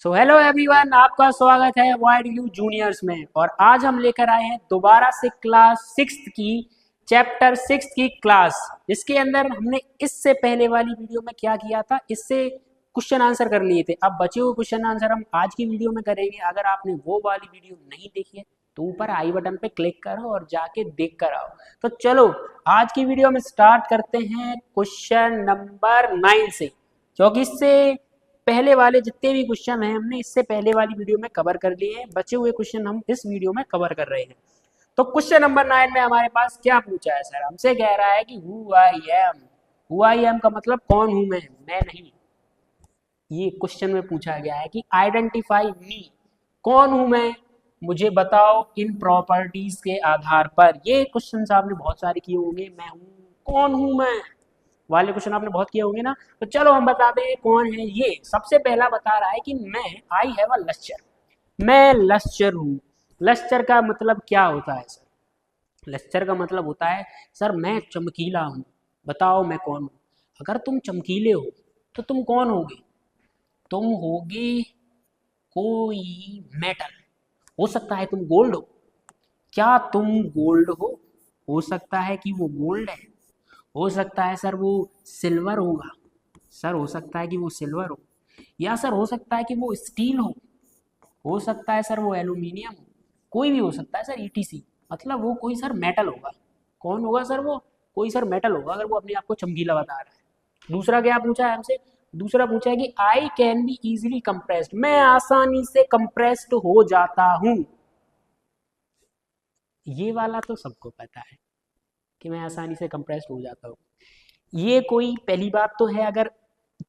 So hello everyone, आपका स्वागत है वाइड यू जूनियर्स में। और आज हम लेकर आए हैं दोबारा से क्लास 6 की चैप्टर 6 की क्लास, जिसके अंदर हमने इससे पहले वाली वीडियो में क्या किया था, इससे क्वेश्चन आंसर कर लिए थे। अब बचे हुए क्वेश्चन आंसर हम आज की वीडियो में करेंगे। अगर आपने वो वाली वीडियो नहीं देखी है तो ऊपर आई बटन पे क्लिक करो और जाके देख कर आओ। तो चलो आज की वीडियो में स्टार्ट करते हैं क्वेश्चन नंबर 9 से, क्योंकि इससे पहले वाले जितने भी क्वेश्चन हैं हमने इससे पहले वाली वीडियो में कवर कर लिए हैं। बचे हुए क्वेश्चन हम इस वीडियो में कवर कर रहे हैं। तो क्वेश्चन नंबर 9 में हमारे पास क्या पूछा है सर? हमसे कह रहा है कि who I am. Who I am का मतलब कौन हूं मैं नहीं। ये क्वेश्चन में पूछा गया है कि आइडेंटिफाई मी, कौन हूं मैं, मुझे बताओ इन प्रॉपर्टीज के आधार पर। ये क्वेश्चन आपने बहुत सारे किए होंगे, मैं हूं, कौन हूं मैं वाले क्वेश्चन आपने बहुत किए होंगे ना। तो चलो हम बताते हैं कौन है ये। सबसे पहला बता रहा है कि मैं आई हैव अ लस्टर, मैं लस्टर हूँ। लस्टर का मतलब क्या होता है सर? लस्टर का मतलब होता है सर मैं चमकीला हूँ, बताओ मैं कौन हूँ। अगर तुम चमकीले हो तो तुम कौन होगे? तुम होगे कोई मेटल। हो सकता है तुम गोल्ड हो। क्या तुम गोल्ड हो सकता है कि वो गोल्ड है। हो सकता है सर वो सिल्वर होगा। सर हो सकता है कि वो सिल्वर हो, या सर हो सकता है कि वो स्टील हो सकता है सर वो एल्यूमिनियम हो, कोई भी हो सकता है सर ईटीसी। मतलब वो कोई सर मेटल होगा। कौन होगा सर? वो कोई सर मेटल होगा अगर वो अपने आप को चमकीला बता रहा है। दूसरा क्या पूछा है हमसे? दूसरा पूछा है कि I can be easily compressed, मैं आसानी से कंप्रेस्ड हो जाता हूँ। ये वाला तो सबको पता है कि मैं आसानी से कंप्रेस्ड हो जाता हूँ। ये कोई पहली बात तो है। अगर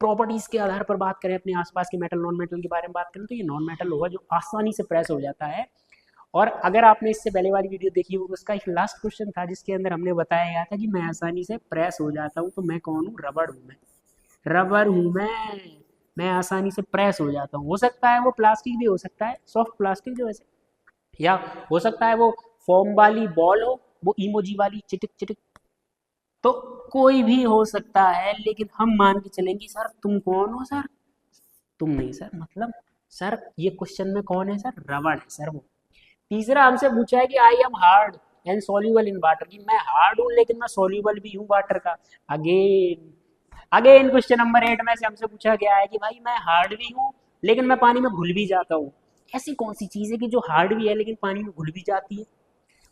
प्रॉपर्टीज के आधार पर बात करें, अपने आसपास के मेटल नॉन मेटल के बारे में बात करें, तो ये नॉन मेटल होगा जो आसानी से प्रेस हो जाता है। और अगर आपने इससे पहले वाली वीडियो देखी होगी, उसका एक लास्ट क्वेश्चन था जिसके अंदर हमने बताया गया था कि मैं आसानी से प्रेस हो जाता हूँ। तो मैं कौन हूँ? रबड़ हूँ मैं। रबर हूँ मैं आसानी से प्रेस हो जाता हूँ। हो सकता है वो प्लास्टिक भी हो सकता है, सॉफ्ट प्लास्टिक जो वैसे, या हो सकता है वो फोम वाली बॉल हो, वो इमोजी वाली चिटिक चिटिक। तो कोई भी हो सकता है, लेकिन हम मान के चलेंगे सर तुम कौन हो सर? तुम नहीं सर, मतलब सर ये क्वेश्चन में कौन है सर? रबड़ है सर वो। तीसरा हमसे पूछा है कि I am hard and soluble in water, कि मैं हार्ड हूँ लेकिन मैं सॉल्यूबल भी हूँ वाटर का। अगेन अगेन क्वेश्चन नंबर 8 में से हमसे पूछा गया है कि भाई मैं हार्ड भी हूँ लेकिन मैं पानी में घुल भी जाता हूँ। ऐसी कौन सी चीज़ है कि जो हार्ड भी है लेकिन पानी में घुल भी जाती है?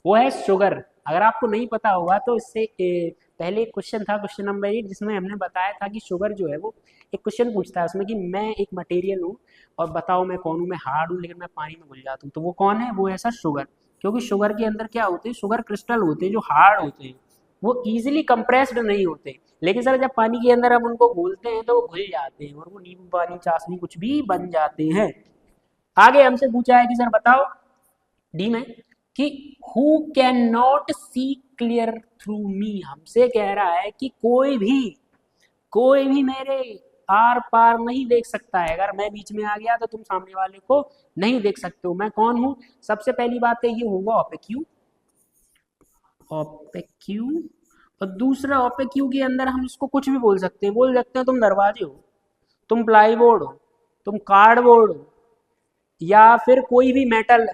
वो है शुगर। अगर आपको नहीं पता होगा तो इससे पहले एक क्वेश्चन था, क्वेश्चन नंबर 8, जिसमें हमने बताया था कि शुगर जो है वो एक क्वेश्चन पूछता है उसमें कि मैं एक मटेरियल हूँ और बताओ मैं कौन हूँ। मैं हार्ड हूँ लेकिन मैं पानी में घुल जाता हूँ। तो वो कौन है? वो है सर शुगर। क्योंकि शुगर के अंदर क्या होते हैं? शुगर क्रिस्टल होते हैं जो हार्ड होते हैं, वो ईजिली कंप्रेस्ड नहीं होते। लेकिन सर जब पानी के अंदर हम उनको घोलते हैं तो वो घुल जाते हैं और वो नींबू पानी, चाशनी कुछ भी बन जाते हैं। आगे हमसे पूछा है कि सर बताओ डी में कि who can not see clear through me. हमसे कह रहा है कि कोई भी मेरे आर पार नहीं देख सकता है। अगर मैं बीच में आ गया तो तुम सामने वाले को नहीं देख सकते हो। मैं कौन हूं? सबसे पहली बात है ये होगा ओपेक्यू। ओपेक्यू। और दूसरा ओपेक्यू के अंदर हम इसको कुछ भी बोल सकते हैं तुम दरवाजे हो, तुम प्लाईबोर्ड हो, तुम कार्डबोर्ड हो, या फिर कोई भी मेटल,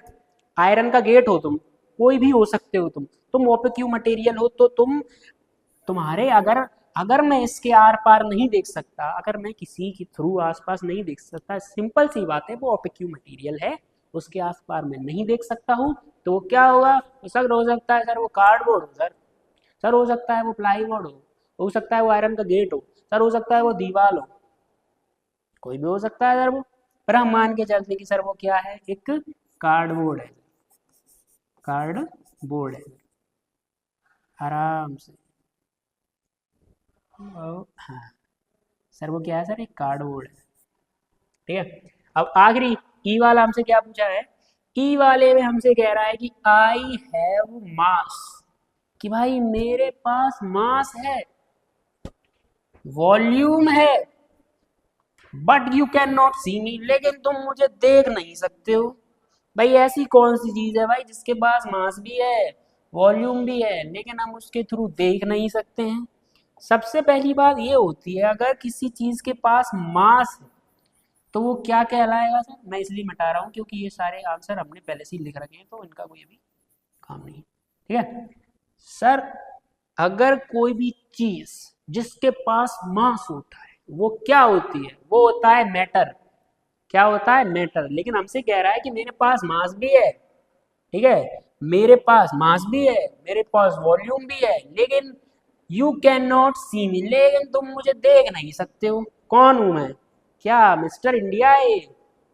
आयरन का गेट हो, तुम कोई भी हो सकते हो। तुम ओपेक्यू मटेरियल हो तो तुम्हारे अगर अगर मैं इसके आर पार नहीं देख सकता, अगर मैं किसी के थ्रू आसपास नहीं देख सकता, सिंपल सी बात है वो ओपेक्यू मटेरियल है, उसके आस पार मैं नहीं देख सकता हूँ। तो वो क्या होगा? सर हो सकता है सर वो कार्डबोर्ड हो सर हो सकता है वो प्लाईवुड हो सकता है वो आयरन का गेट हो, सर हो सकता है वो दीवार हो, कोई भी हो सकता है सर वो। पर हम मान के चलते कि सर वो क्या है? एक कार्डबोर्ड है। कार्डबोर्ड है। आराम से। हाँ सर वो क्या है सर? एक कार्डबोर्ड है। ठीक है। अब आखिरी ई वाला हमसे क्या पूछा है? ई वाले में हमसे कह रहा है कि आई हैव मास, कि भाई मेरे पास मास है, वॉल्यूम है, बट यू कैन नॉट सी मी, लेकिन तुम मुझे देख नहीं सकते हो। भाई ऐसी कौन सी चीज है भाई जिसके पास मास भी है, वॉल्यूम भी है, लेकिन हम उसके थ्रू देख नहीं सकते हैं? सबसे पहली बात ये होती है, अगर किसी चीज के पास मास है तो वो क्या कहलाएगा सर? मैं इसलिए मिटा रहा हूँ क्योंकि ये सारे आंसर हमने पहले से ही लिख रखे हैं, तो इनका कोई अभी काम नहीं। ठीक है सर, अगर कोई भी चीज जिसके पास मास होता है वो क्या होती है? वो होता है मैटर। क्या होता है? मैटर। लेकिन हमसे कह रहा है कि मेरे पास मास भी है, ठीक है, मेरे पास मास भी है, मेरे पास वॉल्यूम भी है, लेकिन यू कैन नॉट सी मी, लेकिन तुम मुझे देख नहीं सकते हो। कौन हूं मैं? क्या मिस्टर इंडिया है?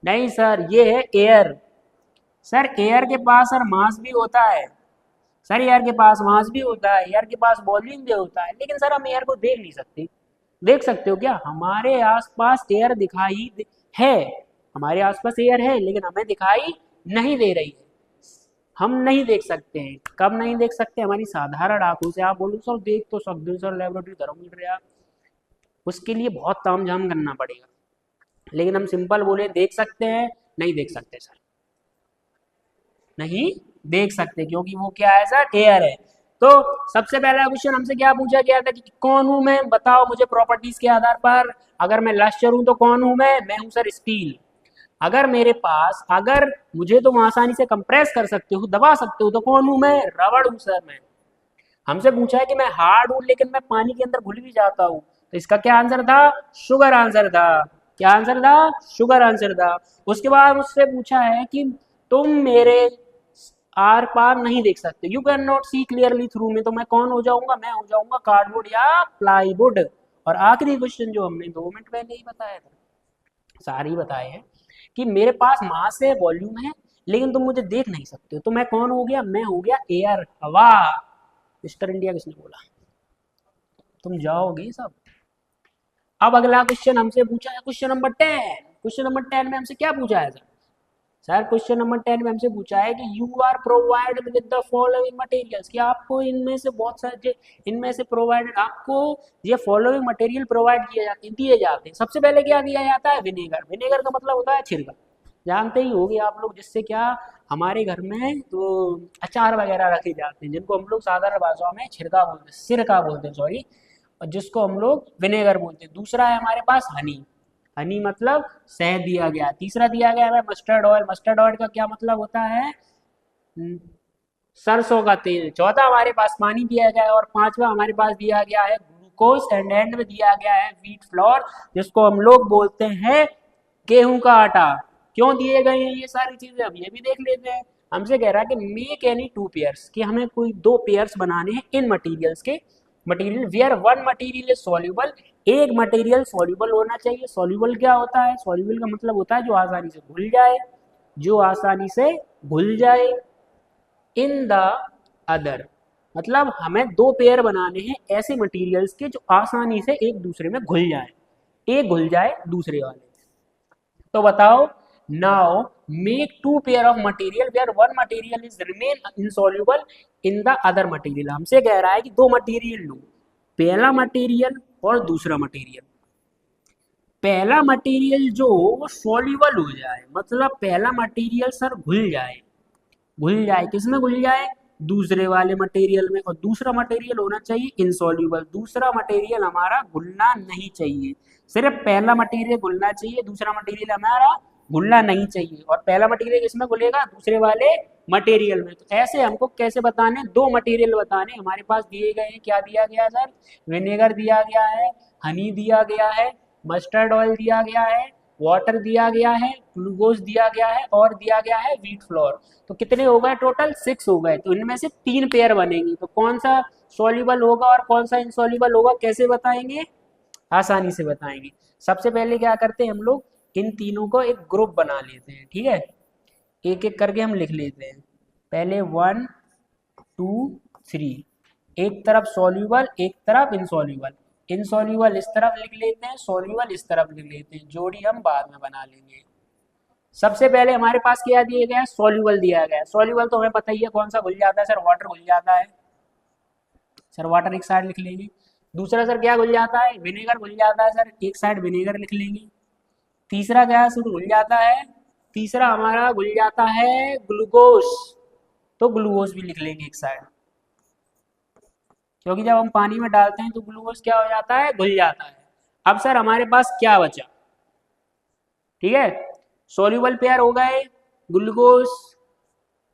नहीं सर, ये है एयर। सर एयर के पास सर मास भी होता है, सर एयर के पास मास भी होता है, एयर के पास वॉल्यूम भी होता है, लेकिन सर हम एयर को देख नहीं सकते। देख सकते हो क्या? हमारे आसपास एयर दिखाई है, हमारे आसपास एयर है, लेकिन हमें दिखाई नहीं दे रही है, हम नहीं देख सकते हैं। कब नहीं देख सकते? हमारी साधारण आंखों से। आप बोलो सर देख तो सकते हो सर, लेबोरेटरी थर्मोमीटर यार, उसके लिए बहुत तामझाम करना पड़ेगा, लेकिन हम सिंपल बोले देख सकते हैं? नहीं देख सकते सर, नहीं देख सकते, क्योंकि वो क्या है सर? एयर है। तो सबसे पहला क्वेश्चन हमसे क्या पूछा गया था कि कौन हूं मैं? बताओ मुझे प्रॉपर्टीज के आधार पर। अगर मैं लश्कर हूं तो कौन हूं मैं हूं सर स्टील। अगर मेरे पास, अगर मुझे तुम आसानी से कंप्रेस कर सकते हो, दबा सकते हो, तो कौन हूं मैं? रबड़ हूं सर मैं। हमसे पूछा है कि मैं हार्ड हूं लेकिन मैं पानी के अंदर घुल भी जाता हूं, तो इसका क्या आंसर था? शुगर आंसर था। क्या आंसर था? शुगर आंसर था। उसके बाद मुझसे पूछा है कि तुम मेरे आर पार नहीं देख सकते, you can not see clearly through में, तो मैं कौन हो जाऊंगा? मैं हो जाऊंगा कार्डबोर्ड या प्लाईवुड। और आखिरी क्वेश्चन जो हमने 2 मिनट पहले ही बताया था, सारे ही बताए हैं, कि मेरे पास मास है, वॉल्यूम है, लेकिन तुम मुझे देख नहीं सकते हो, तो मैं कौन हो गया? मैं हो गया एयर, हवा। मिस्टर इंडिया किसने बोला? तुम जाओगे सब। अब अगला क्वेश्चन हमसे पूछा है, क्वेश्चन नंबर 10। क्वेश्चन नंबर 10 में हमसे क्या पूछा है सर? सर क्वेश्चन नंबर 10 में हमसे पूछा है कि you are provided with the following materials, कि आपको इनमें से बहुत सारे, इनमें से प्रोवाइडेड, आपको ये फॉलोइंग मटेरियल प्रोवाइड किए जाते हैं, दिए जाते हैं। सबसे पहले क्या दिया जाता है? विनेगर। विनेगर का मतलब होता है छिड़का, जानते ही होंगे आप लोग, जिससे क्या हमारे घर में तो अचार वगैरह रखे जाते हैं, जिनको हम लोग साधारण भाषा में छिड़का बोलते हैं, सिरका बोलते हैं सॉरी, और जिसको हम लोग विनेगर बोलते हैं। दूसरा है हमारे पास हनी। हनी मतलब शहद दिया गया। तीसरा दिया गया है मस्टर्ड ऑयल। मस्टर्ड ऑयल का क्या मतलब होता है? सरसों का तेल। चौथा हमारे पास पानी दिया गया है, और पांचवा हमारे पास दिया गया है ग्लूकोज, एंड में दिया गया है व्हीट फ्लोर, जिसको हम लोग बोलते हैं गेहूं का आटा। क्यों दिए गए हैं ये सारी चीजें, अब ये भी देख लेते हैं। हमसे कह रहा है कि मेक एनी 2 पेयर्स, कि हमें कोई 2 पेयर्स बनाने हैं इन मटेरियल्स के, material where one material is soluble, एक मटेरियल सॉल्यूबल होना चाहिए। सॉल्यूबल क्या होता है? सॉल्यूबल का मतलब होता है जो आसानी से घुल जाए, जो आसानी से घुल जाए। इन द अदर, मतलब हमें 2 पेयर बनाने हैं ऐसे मटेरियल्स के जो आसानी से एक दूसरे में घुल जाए, एक घुल जाए दूसरे वाले। तो बताओ, now make 2 pair of material where one material is remain insoluble in the other material. हमसे कह रहा है कि 2 मटेरियल लो, पहला मटेरियल और दूसरा मटेरियल। पहला मटेरियल जो वो सॉल्युबल हो जाए, मतलब पहला मटेरियल सर घुल जाए। घुल जाए किसमें? घुल जाए दूसरे वाले मटेरियल में। और दूसरा मटेरियल होना चाहिए इनसॉल्युबल, दूसरा मटेरियल हमारा घुलना नहीं चाहिए। सिर्फ पहला मटेरियल घुलना चाहिए, दूसरा मटेरियल हमारा घुलना नहीं चाहिए। और पहला मटेरियल किसमें घुलेगा? दूसरे वाले मटेरियल में। तो ऐसे हमको कैसे बताने? 2 मटेरियल बताने। हमारे पास दिए गए हैं, क्या दिया गया सर? विनेगर दिया गया है, हनी दिया गया है, मस्टर्ड ऑयल दिया गया है, वाटर दिया गया है, ग्लूकोज दिया गया है, और दिया गया है व्हीट फ्लोर। तो कितने हो गए टोटल? 6 हो गए। तो इनमें से 3 पेयर बनेंगी, तो कौन सा सॉल्युबल होगा और कौन सा इनसॉल्युबल होगा, कैसे बताएंगे? आसानी से बताएंगे। सबसे पहले क्या करते हैं हम लोग, इन तीनों को एक ग्रुप बना लेते हैं, ठीक है, एक एक करके हम लिख लेते हैं। पहले 1 2 3, एक तरफ सॉल्युबल एक तरफ इनसॉल्युबल। इनसॉल्युबल इस तरफ लिख लेते हैं, सॉल्युबल इस तरफ लिख लेते हैं, जोड़ी हम बाद में बना लेंगे। सबसे पहले हमारे पास क्या दिया गया है? सॉल्युबल दिया गया है। सॉल्युबल तो हमें पता ही है कौन सा घुल जाता है सर, वाटर घुल जाता है। सर वाटर एक साइड लिख लेंगे। दूसरा सर क्या घुल जाता है? विनेगर घुल जाता है सर, एक साइड विनेगर लिख लेंगे। तीसरा क्या सर घुल जाता है? तीसरा हमारा घुल जाता है ग्लूकोज, तो ग्लूकोज भी लिख लेंगे एक साइड, क्योंकि जब हम पानी में डालते हैं तो ग्लूकोज क्या हो जाता है? घुल जाता है। अब सर हमारे पास क्या बचा? ठीक है। सॉल्यूबल पेयर हो गए, ग्लूकोज,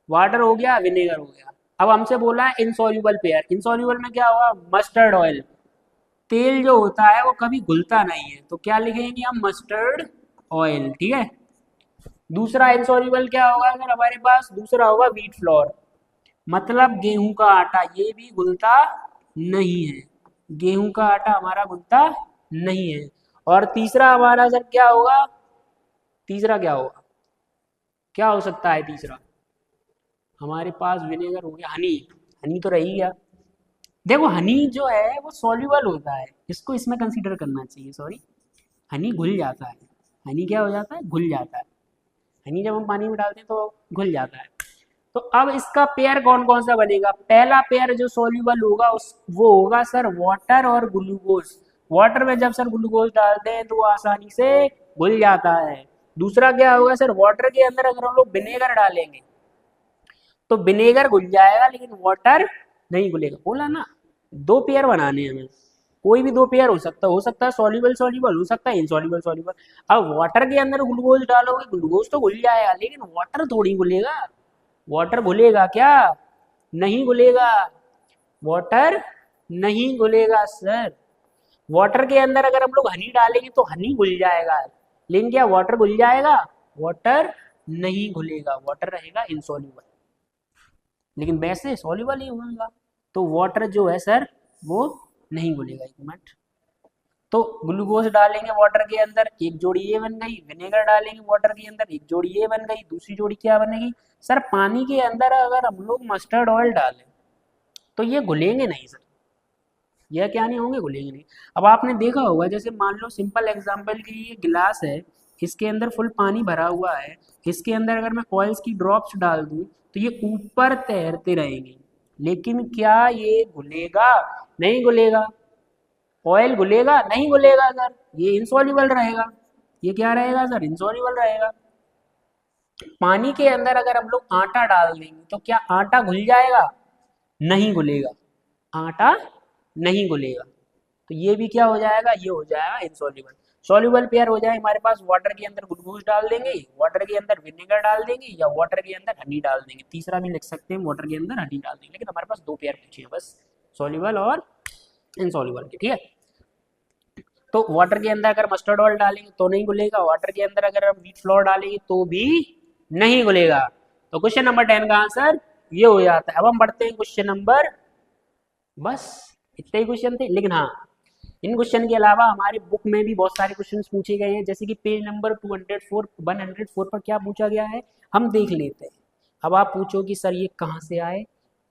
वाटर हो गया, विनेगर हो गया। अब हमसे बोला है इनसॉल्यूबल पेयर। इनसॉल्यूबल में क्या होगा, मस्टर्ड ऑयल। तेल जो होता है वो कभी घुलता नहीं है, तो क्या लिखेंगे हम, मस्टर्ड ऑयल। ठीक है। दूसरा इनसॉल्यूबल क्या होगा अगर हमारे पास, दूसरा होगा व्हीट फ्लोर, मतलब गेहूं का आटा, ये भी घुलता नहीं है, गेहूं का आटा हमारा घुलता नहीं है। और तीसरा हमारा सर क्या होगा, तीसरा क्या होगा, क्या हो सकता है तीसरा, हमारे पास विनेगर हो गया, हनी। हनी तो रही गया। देखो हनी जो है वो सॉल्यूबल होता है, इसको इसमें कंसीडर करना चाहिए, सॉरी। हनी घुल जाता है, हनी क्या हो जाता है, घुल जाता है। हनी जब हम पानी में डालते हैं तो घुल जाता है। तो अब इसका पेयर कौन कौन सा बनेगा, पहला पेयर जो सॉल्यूबल होगा उस वो होगा सर वाटर और ग्लूकोज। वाटर में जब सर ग्लूकोज डालते हैं तो वो आसानी से घुल जाता है। दूसरा क्या होगा सर, वाटर के अंदर अगर हम लोग विनेगर डालेंगे तो विनेगर घुल जाएगा लेकिन वाटर नहीं घुलेगा। बोला ना, दो पेयर बनाने हैं हमें, कोई भी दो पेयर हो सकता है सॉल्यूबल सॉल्यूबल, हो सकता है इनसॉल्यूबल सॉल्यूबल। अब वाटर के अंदर ग्लूकोज डालोगे, ग्लूकोज तो घुल जाएगा लेकिन वाटर थोड़ी घुलेगा। वाटर घुलेगा क्या, नहीं घुलेगा, वाटर नहीं घुलेगा सर। वाटर के अंदर अगर हम लोग हनी डालेंगे तो हनी घुल जाएगा, लेकिन क्या वाटर घुल जाएगा, वाटर नहीं घुलेगा, वाटर रहेगा इनसॉल्यूबल, लेकिन वैसे सॉल्यूबल ही होगा। तो वाटर जो है सर वो नहीं घुलेगा। एक मिनट, तो ग्लूकोज डालेंगे वाटर के अंदर, एक जोड़ी ये बन गई, विनेगर डालेंगे वाटर के अंदर, एक जोड़ी ये बन गई, दूसरी जोड़ी क्या बनेगी सर, पानी के अंदर अगर हम लोग मस्टर्ड ऑयल डालें तो ये घुलेंगे नहीं सर, यह क्या नहीं होंगे, घुलेंगे नहीं। अब आपने देखा होगा, जैसे मान लो सिंपल एग्जांपल के लिए गिलास है, इसके अंदर फुल पानी भरा हुआ है, इसके अंदर अगर मैं ऑयल्स की ड्रॉप्स डाल दूं तो ये ऊपर तैरते रहेंगे, लेकिन क्या ये घुलेगा, नहीं घुलेगा। ऑयल घुलेगा, नहीं घुलेगा सर, ये इनसॉल्यूबल रहेगा। ये क्या रहेगा सर, इनसॉल्यूबल रहेगा। पानी के अंदर अगर हम लोग आटा डाल देंगे तो क्या आटा घुल जाएगा, नहीं घुलेगा, आटा नहीं घुलेगा। तो ये भी क्या हो जाएगा, ये हो जाएगा इनसॉल्यूबल। सॉल्यूबल पेयर हो जाए हमारे पास, वाटर के अंदर ग्लूकोज डाल देंगे, वाटर के अंदर विनेगर डाल देंगे, या वाटर के अंदर हनी डाल देंगे। तीसरा भी लिख सकते हैं, वाटर के अंदर हनी डाल देंगे, लेकिन हमारे पास दो पेयर पूछे हैं बस, सॉल्यूबल और इनसॉल्यूबल के। ठीक है। तो वाटर के अंदर अगर मस्टर्ड ऑयल डालेंगे तो नहीं घुलेगा, वाटर के अंदर अगर हम व्हीट फ्लोर डालेंगे तो भी नहीं घुलेगा। तो क्वेश्चन नंबर 10 का आंसर ये हो जाता है। अब हम बढ़ते हैं क्वेश्चन नंबर, बस इतने ही क्वेश्चन थे, लेकिन हाँ इन क्वेश्चन के अलावा हमारे बुक में भी बहुत सारे क्वेश्चन पूछे गए हैं, जैसे कि पेज नंबर 104 पर क्या पूछा गया है हम देख लेते हैं। अब आप पूछो कि सर ये कहाँ से आए,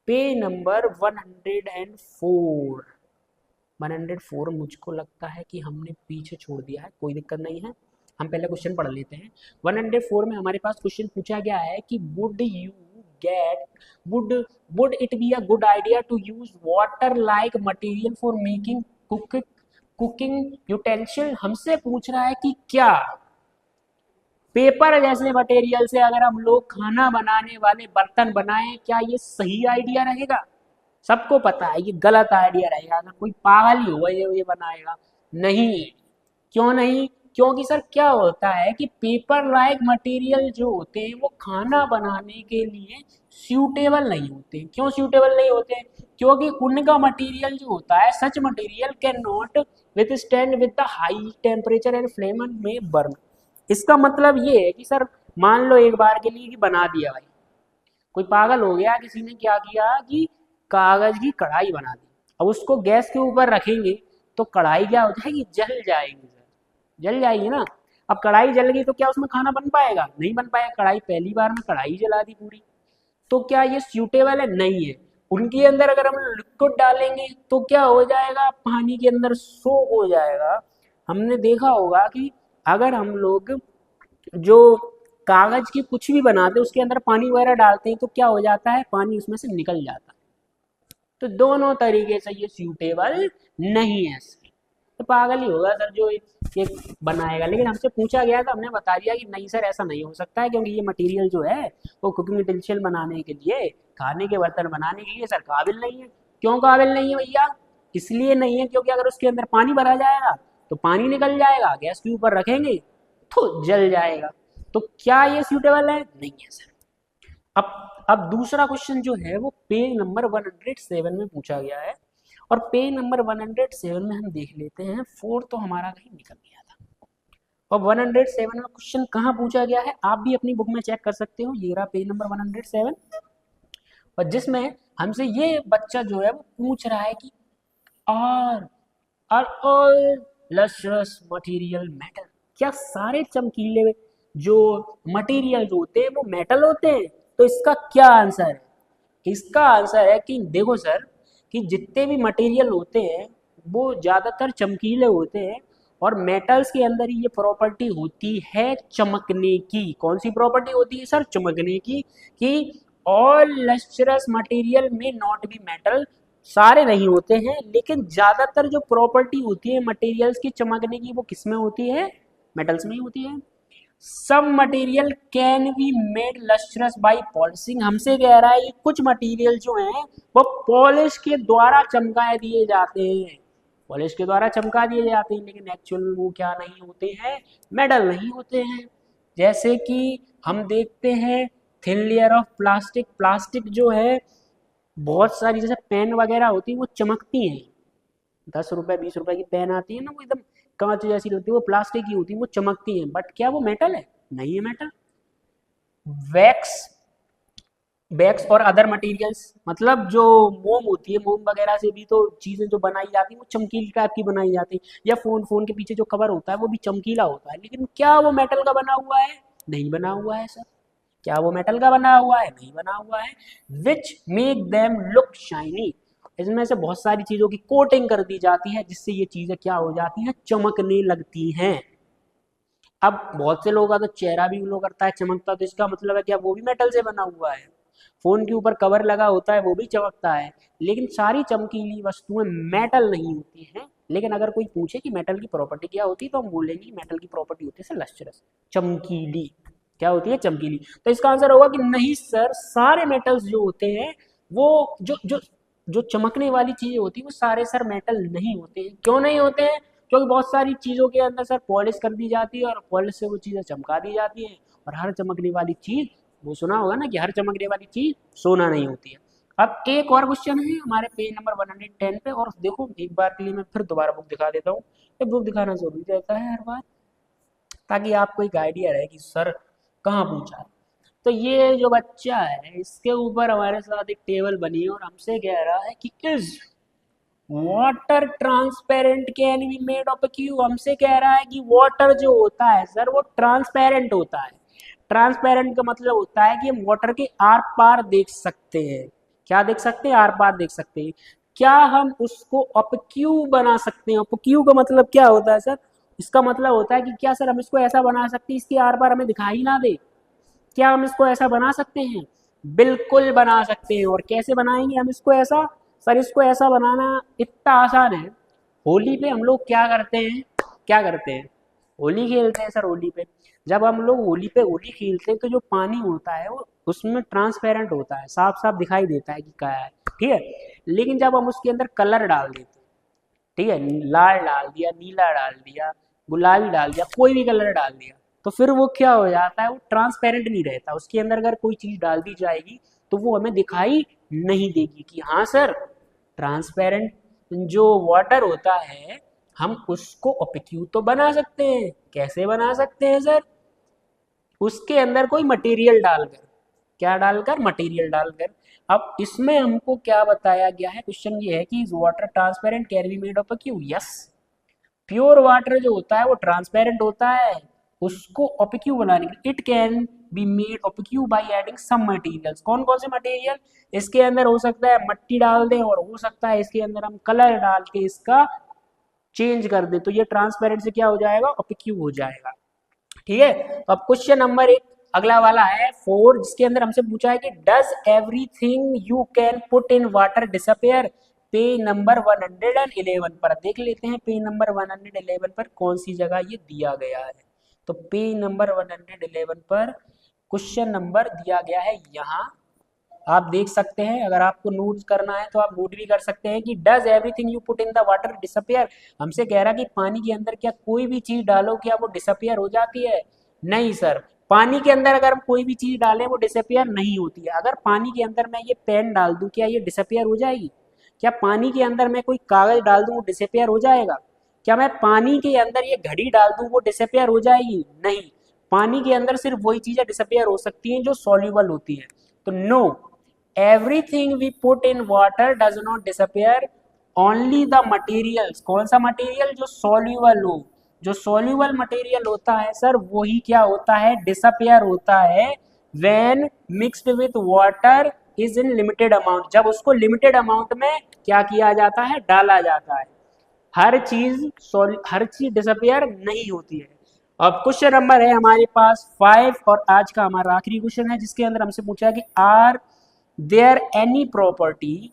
पेज नंबर 104। 104 मुझको लगता है कि हमने पीछे छोड़ दिया है, कोई दिक्कत नहीं है, हम पहले क्वेश्चन पढ़ लेते हैं। 104 में हमारे पास क्वेश्चन पूछा गया है कि would you get would it be a good idea to use water like material for making cooking utensil. हमसे पूछ रहा है कि क्या पेपर जैसे मटेरियल से अगर हम लोग खाना बनाने वाले बर्तन बनाएं, क्या ये सही आइडिया रहेगा। सबको पता है ये गलत आइडिया रहेगा, अगर कोई पागल ही होगा ये बनाएगा नहीं। क्यों नहीं, क्योंकि सर क्या होता है कि पेपर लाइक मटेरियल जो होते हैं वो खाना बनाने के लिए सूटेबल नहीं होते। क्यों सूटेबल नहीं होते, क्योंकि उनका मटेरियल जो होता है, such material can not withstand with the high temperature and flame में बर्न। इसका मतलब ये है कि सर मान लो एक बार के लिए कि बना दिया भाई, कोई पागल हो गया, किसी ने क्या किया कि कागज की कढ़ाई बना दी, अब उसको गैस के ऊपर रखेंगे तो कढ़ाई क्या हो जाएगी, जल जाएगी सर, जल जाएगी ना। अब कढ़ाई जल गई तो क्या उसमें खाना बन पाएगा, नहीं बन पाएगा, कढ़ाई पहली बार में कढ़ाई जला दी पूरी। तो क्या ये सूटेबल है, नहीं है। उनके अंदर अगर हम लिक्विड डालेंगे तो क्या हो जाएगा, पानी के अंदर सोक हो जाएगा। हमने देखा होगा कि अगर हम लोग जो कागज की कुछ भी बनाते हैं उसके अंदर पानी वगैरह डालते हैं तो क्या हो जाता है, पानी उसमें से निकल जाता है। तो दोनों तरीके से ये सूटेबल नहीं है, तो पागल ही होगा सर जो ये बनाएगा। लेकिन हमसे पूछा गया तो हमने बता दिया कि नहीं सर ऐसा नहीं हो सकता है, क्योंकि ये मटेरियल जो है वो कुकिंग यूटेंसिल बनाने के लिए, खाने के बर्तन बनाने के लिए सर काबिल नहीं है। क्यों काबिल नहीं है भैया, इसलिए नहीं है क्योंकि अगर उसके अंदर पानी भरा जाएगा तो पानी निकल जाएगा, गैस के ऊपर रखेंगे तो जल जाएगा। तो क्या ये सूटेबल है? नहीं है सर। अब दूसरा क्वेश्चन जो है वो पेज नंबर 107 में पूछा गया है, और पेज नंबर 107 में हम देख लेते हैं, 4 तो हमारा कहीं निकल गया था। और 107 में क्वेश्चन कहाँ पूछा गया है आप भी अपनी बुक में चेक कर सकते हो, ये रहा पेज नंबर 107, और जिसमें हमसे ये बच्चा जो है वो पूछ रहा है कि are all lustrous material metal, क्या सारे चमकीले जो मटेरियल जो होते हैं वो मेटल होते हैं? तो इसका क्या आंसर है? इसका आंसर है कि देखो सर, कि जितने भी मटेरियल होते हैं वो ज़्यादातर चमकीले होते हैं, और मेटल्स के अंदर ये प्रॉपर्टी होती है चमकने की। कौन सी प्रॉपर्टी होती है सर? चमकने की। कि ऑल लस्ट्रस मटेरियल में नॉट बी मेटल, सारे नहीं होते हैं, लेकिन ज़्यादातर जो प्रॉपर्टी होती है मटेरियल्स की चमकने की वो किस में होती है? मेटल्स में ही होती है। Some material can be made lustrous by polishing, हमसे कह रहा है ये कुछ मटेरियल जो हैं वो पॉलिश के द्वारा चमका दिए जाते हैं, पॉलिश के द्वारा चमका दिए जाते हैं, लेकिन एक्चुअल में वो क्या नहीं होते हैं? मेटल नहीं होते हैं। जैसे कि हम देखते हैं thin layer of plastic, plastic जो है बहुत सारी जैसे पेन वगैरह होती है वो चमकती हैं, 10 रुपए 20 रुपए की पेन आती है ना, वो एकदम कांच जैसी होती है, वो प्लास्टिक की होती है, वो चमकती हैं, बट क्या वो मेटल है? नहीं है मेटल। वैक्स और अदर मटेरियल्स, मतलब जो मोम होती है, मोम वगैरह से भी तो चीजें जो बनाई जाती है वो चमकीली टाइप की बनाई जाती है, या फोन के पीछे जो कवर होता है वो भी चमकीला होता है, लेकिन क्या वो मेटल का बना हुआ है? नहीं बना हुआ है सर। क्या वो मेटल का बना हुआ है? नहीं बना हुआ है। Which make them look shiny, इसमें से बहुत सारी चीजों की कोटिंग कर दी जाती है जिससे ये चीजें क्या हो जाती हैं? चमकने लगती हैं। अब बहुत से लोगों का तो चेहरा भी ग्लो करता है, चमकता, तो इसका मतलब है क्या वो भी मेटल से बना हुआ है? फोन के ऊपर कवर लगा होता है वो भी चमकता है, लेकिन सारी चमकीली वस्तुएं मेटल नहीं होती हैं। लेकिन अगर कोई पूछे कि मेटल की प्रॉपर्टी क्या होती है तो हम बोलेंगे मेटल की प्रॉपर्टी होती है लस्ट्रस, चमकीली। क्या होती है? चमकीली। तो इसका आंसर होगा कि नहीं सर, सारे मेटल्स जो होते हैं वो जो जो जो चमकने वाली चीजें होती है वो सारे सर मेटल नहीं होते हैं। क्यों नहीं होते हैं? क्योंकि बहुत सारी चीजों के अंदर सर पॉलिश कर दी जाती है, और पॉलिश से वो चीजें चमका दी जाती हैं, और हर चमकने वाली चीज, वो सुना होगा ना कि हर चमकने वाली चीज सोना नहीं होती है। अब एक और क्वेश्चन है हमारे पेज नंबर 110 पे, और देखो एक बार के लिए मैं फिर दोबारा बुक दिखा देता हूँ, ये बुक दिखाना जरूरी रहता है हर बार, ताकि आपको एक आइडिया रहे कि सर कहाँ पूछा है। तो ये जो बच्चा है इसके ऊपर हमारे साथ एक टेबल बनी है, और हमसे कह रहा है कि is water transparent can be made of Q, हमसे कह रहा है कि वाटर जो होता है सर वो ट्रांसपेरेंट होता है। ट्रांसपेरेंट का मतलब होता है कि हम वाटर के आर पार देख सकते हैं। क्या देख सकते हैं? आर पार देख सकते हैं। क्या हम उसको अपक्यू बना सकते हैं? अपक्यू का मतलब क्या होता है सर? इसका मतलब होता है कि क्या सर हम इसको ऐसा बना सकते हैं इसके आर पार हमें दिखाई ना दे? क्या हम इसको ऐसा बना सकते हैं? बिल्कुल बना सकते हैं। और कैसे बनाएंगे हम इसको ऐसा? सर इसको ऐसा बनाना इतना आसान है, होली पे हम लोग क्या करते हैं? क्या करते हैं? होली खेलते हैं सर। होली पे जब हम लोग होली खेलते हैं तो जो पानी होता है वो उसमें ट्रांसपेरेंट होता है, साफ साफ दिखाई देता है कि क्या है, ठीक है। लेकिन जब हम उसके अंदर कलर डाल देते हैं, ठीक है, लाल डाल दिया, नीला डाल दिया, गुलाबी डाल दिया, कोई भी कलर डाल दिया, तो फिर वो क्या हो जाता है? वो ट्रांसपेरेंट नहीं रहता। उसके अंदर अगर कोई चीज डाल दी जाएगी तो वो हमें दिखाई नहीं देगी कि हाँ सर ट्रांसपेरेंट जो वाटर होता है हम उसको ओपेक्यू तो बना सकते हैं। कैसे बना सकते हैं सर? उसके अंदर कोई मटेरियल डालकर। क्या डालकर? मटेरियल डालकर। अब इसमें हमको क्या बताया गया है? क्वेश्चन ये है कि is water transparent can be made of Q? Yes, pure water जो होता है वो ट्रांसपेरेंट होता है, उसको ओपेक्यू बनाने के लिए it can be made opaque by adding some materials. कौन कौन से मटेरियल? इसके अंदर हो सकता है मट्टी डाल दें, और हो सकता है इसके अंदर हम कलर डाल के इसका चेंज कर दें, तो ये ट्रांसपेरेंट से क्या हो जाएगा? ओपेक्यू हो जाएगा, ठीक है। तो अब क्वेश्चन नंबर 1 अगला वाला है 4, जिसके अंदर हमसे पूछा है कि does everything you can put in water disappear? Page number 111 पर देख लेते हैं, पेज नंबर 111 पर कौन सी जगह ये दिया गया है। तो पेज नंबर 111 पर क्वेश्चन नंबर दिया गया है यहाँ आप देख सकते हैं, अगर आपको नोट करना है तो आप नोट भी कर सकते हैं कि does everything you put in the water disappear. हमसे कह रहा कि पानी के अंदर क्या कोई भी चीज डालो क्या वो डिसअपियर हो जाती है? नहीं सर, पानी के अंदर अगर हम कोई भी चीज डालें वो डिसअपियर नहीं होती है। अगर पानी के अंदर मैं ये पेन डाल दूं क्या ये डिसअपियर हो जाएगी? क्या पानी के अंदर मैं कोई कागज डाल दूं वो डिसअपियर हो जाएगा? क्या मैं पानी के अंदर ये घड़ी डाल दूं वो डिसअपियर हो जाएगी? नहीं, पानी के अंदर सिर्फ वही चीजें डिसअपियर हो सकती हैं जो सॉल्युबल होती है। तो no, everything we put in water does not disappear, only the materials. कौन सा मटेरियल? जो सॉल्युबल हो। जो सॉल्युबल मटेरियल होता है सर वही क्या होता है? डिसअपियर होता है when mixed with water is in limited amount. जब उसको लिमिटेड अमाउंट में क्या किया जाता है? डाला जाता है। हर चीज डिसअपियर नहीं होती है। अब क्वेश्चन नंबर है हमारे पास 5 और आज का हमारा आखिरी क्वेश्चन है जिसके अंदर हमसे पूछा है कि are there any property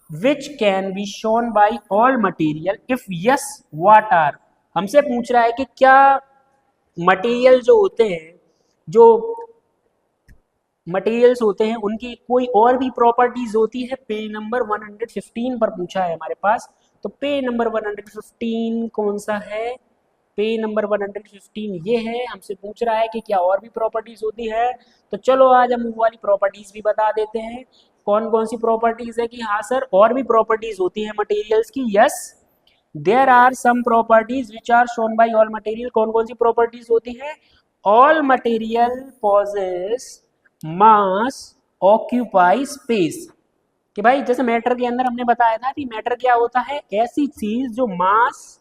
which can be shown by all material, if yes what are. हमसे पूछ रहा है कि क्या मटेरियल जो होते हैं, जो मटेरियल्स होते हैं उनकी कोई और भी प्रॉपर्टीज होती है। पेज नंबर 115 पर पूछा है हमारे पास। तो पेज नंबर 115 कौन सा है? पेज नंबर 115 ये है। हमसे पूछ रहा है कि क्या और भी प्रॉपर्टीज होती है। तो चलो आज हम वो वाली प्रॉपर्टीज भी बता देते हैं। कौन कौन सी प्रॉपर्टीज है कि हाँ सर और भी प्रॉपर्टीज होती है मटेरियल्स की। Yes, there are some properties which are shown by all material. कौन कौन सी प्रॉपर्टीज होती है? All material possess mass occupy space. कि भाई जैसे मैटर के अंदर हमने बताया था कि मैटर क्या होता है? ऐसी चीज जो मास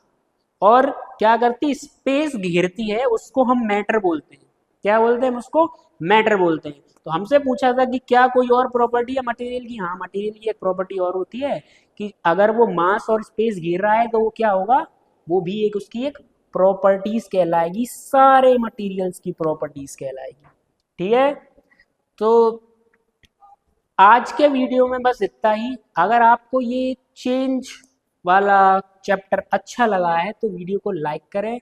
और क्या करती, स्पेस घेरती है, उसको हम मैटर बोलते हैं। क्या बोलते हैं? उसको मैटर बोलते हैं। तो हमसे पूछा था कि क्या कोई और प्रॉपर्टी है मटेरियल की। हाँ, मटेरियल की एक प्रॉपर्टी और होती है कि अगर वो मास और स्पेस घेर रहा है तो वो क्या होगा? वो भी एक उसकी एक प्रॉपर्टीज कहलाएगी। सारे मटेरियल्स की प्रॉपर्टीज कहलाएगी। ठीक है, तो आज के वीडियो में बस इतना ही। अगर आपको ये चेंज वाला चैप्टर अच्छा लगा है तो वीडियो को लाइक करें,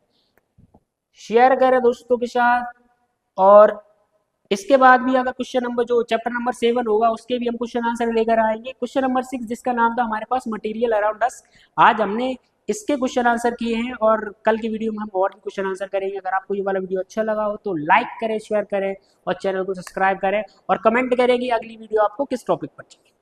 शेयर करें दोस्तों के साथ। और इसके बाद भी अगर क्वेश्चन नंबर जो चैप्टर नंबर 7 होगा उसके भी हम क्वेश्चन आंसर लेकर आएंगे। क्वेश्चन नंबर 6 जिसका नाम था हमारे पास मटेरियल अराउंड अस, आज हमने इसके क्वेश्चन आंसर किए हैं और कल की वीडियो में हम और भी क्वेश्चन आंसर करेंगे। अगर आपको ये वाला वीडियो अच्छा लगा हो तो लाइक करें, शेयर करें और चैनल को सब्सक्राइब करें और कमेंट करें कि अगली वीडियो आपको किस टॉपिक पर चाहिए।